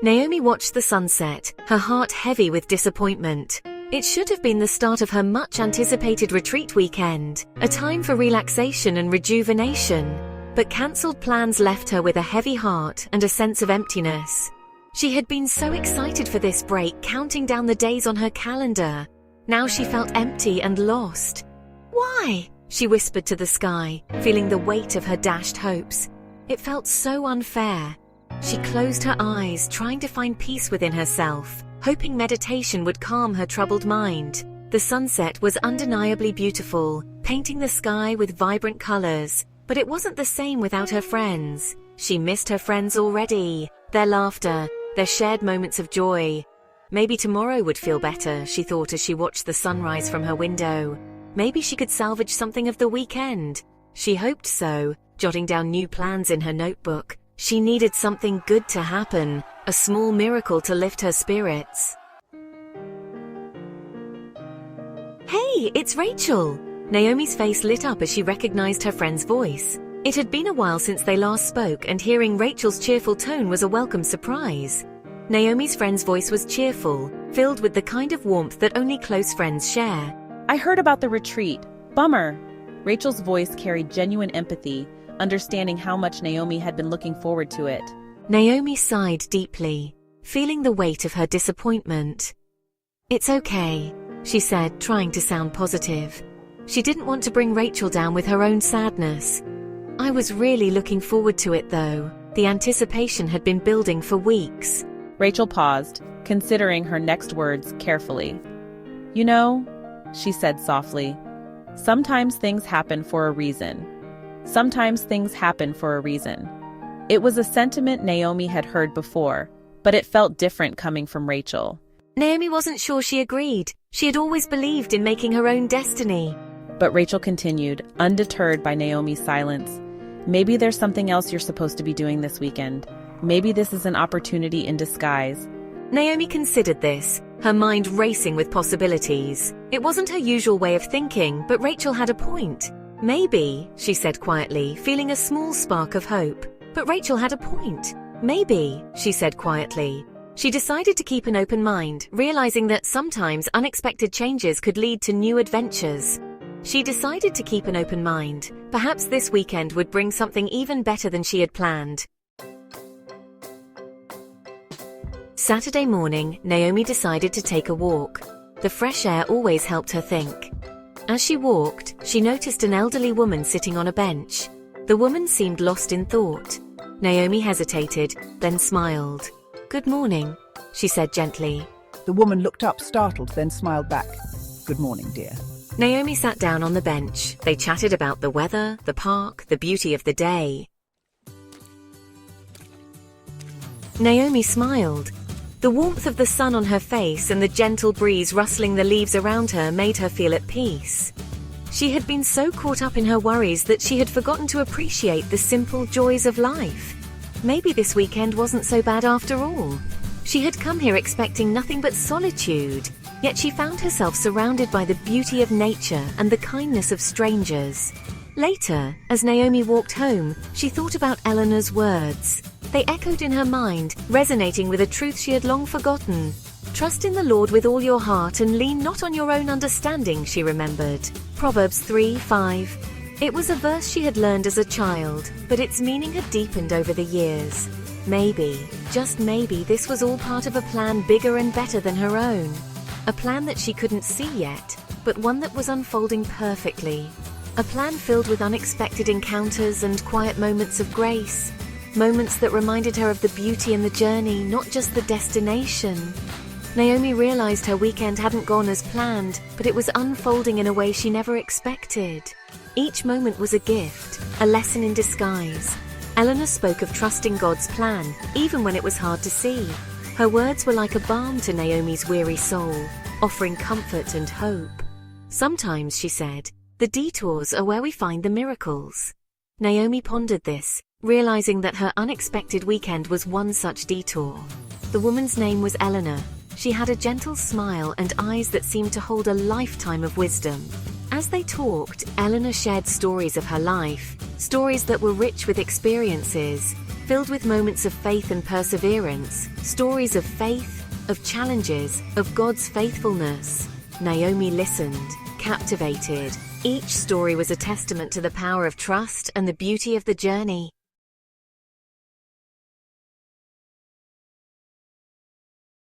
Naomi watched the sunset, her heart heavy with disappointment. It should have been the start of her much-anticipated retreat weekend, a time for relaxation and rejuvenation. But cancelled plans left her with a heavy heart and a sense of emptiness. She had been so excited for this break, counting down the days on her calendar. Now she felt empty and lost. "Why?" she whispered to the sky, feeling the weight of her dashed hopes. It felt so unfair. She closed her eyes, trying to find peace within herself, hoping meditation would calm her troubled mind. The sunset was undeniably beautiful, painting the sky with vibrant colors, but it wasn't the same without her friends. She missed her friends already, their laughter, their shared moments of joy. Maybe tomorrow would feel better, she thought as she watched the sunrise from her window. Maybe she could salvage something of the weekend. She hoped so, jotting down new plans in her notebook. She needed something good to happen, a small miracle to lift her spirits. "Hey, it's Rachel!" Naomi's face lit up as she recognized her friend's voice. It had been a while since they last spoke, and hearing Rachel's cheerful tone was a welcome surprise. Naomi's friend's voice was cheerful, filled with the kind of warmth that only close friends share. "I heard about the retreat. Bummer." Rachel's voice carried genuine empathy, understanding how much Naomi had been looking forward to it. Naomi sighed deeply, feeling the weight of her disappointment. "It's okay," she said, trying to sound positive. She didn't want to bring Rachel down with her own sadness. "I was really looking forward to it though. The anticipation had been building for weeks." Rachel paused, considering her next words carefully. "You know," she said softly, "sometimes things happen for a reason. Sometimes things happen for a reason." It was a sentiment Naomi had heard before, but it felt different coming from Rachel. Naomi wasn't sure she agreed. She had always believed in making her own destiny. But Rachel continued, undeterred by Naomi's silence. "Maybe there's something else you're supposed to be doing this weekend. Maybe this is an opportunity in disguise." Naomi considered this, her mind racing with possibilities. It wasn't her usual way of thinking, but Rachel had a point. "Maybe," she said quietly, feeling a small spark of hope. But Rachel had a point. "Maybe," she said quietly. She decided to keep an open mind, realizing that sometimes unexpected changes could lead to new adventures. She decided to keep an open mind. Perhaps this weekend would bring something even better than she had planned. Saturday morning, Naomi decided to take a walk. The fresh air always helped her think. As she walked, she noticed an elderly woman sitting on a bench. The woman seemed lost in thought. Naomi hesitated, then smiled. "Good morning," she said gently. The woman looked up, startled, then smiled back. "Good morning, dear." Naomi sat down on the bench. They chatted about the weather, the park, the beauty of the day. Naomi smiled. The warmth of the sun on her face and the gentle breeze rustling the leaves around her made her feel at peace. She had been so caught up in her worries that she had forgotten to appreciate the simple joys of life. Maybe this weekend wasn't so bad after all. She had come here expecting nothing but solitude, yet she found herself surrounded by the beauty of nature and the kindness of strangers. Later, as Naomi walked home, she thought about Eleanor's words. They echoed in her mind, resonating with a truth she had long forgotten. "Trust in the Lord with all your heart and lean not on your own understanding," she remembered. Proverbs 3:5. It was a verse she had learned as a child, but its meaning had deepened over the years. Maybe, just maybe, this was all part of a plan bigger and better than her own. A plan that she couldn't see yet, but one that was unfolding perfectly. A plan filled with unexpected encounters and quiet moments of grace. Moments that reminded her of the beauty in the journey, not just the destination. Naomi realized her weekend hadn't gone as planned, but it was unfolding in a way she never expected. Each moment was a gift, a lesson in disguise. Eleanor spoke of trusting God's plan, even when it was hard to see. Her words were like a balm to Naomi's weary soul, offering comfort and hope. Sometimes, she said, the detours are where we find the miracles. Naomi pondered this, realizing that her unexpected weekend was one such detour. The woman's name was Eleanor. She had a gentle smile and eyes that seemed to hold a lifetime of wisdom. As they talked, Eleanor shared stories of her life, stories that were rich with experiences, filled with moments of faith and perseverance, stories of faith, of challenges, of God's faithfulness. Naomi listened, captivated. Each story was a testament to the power of trust and the beauty of the journey.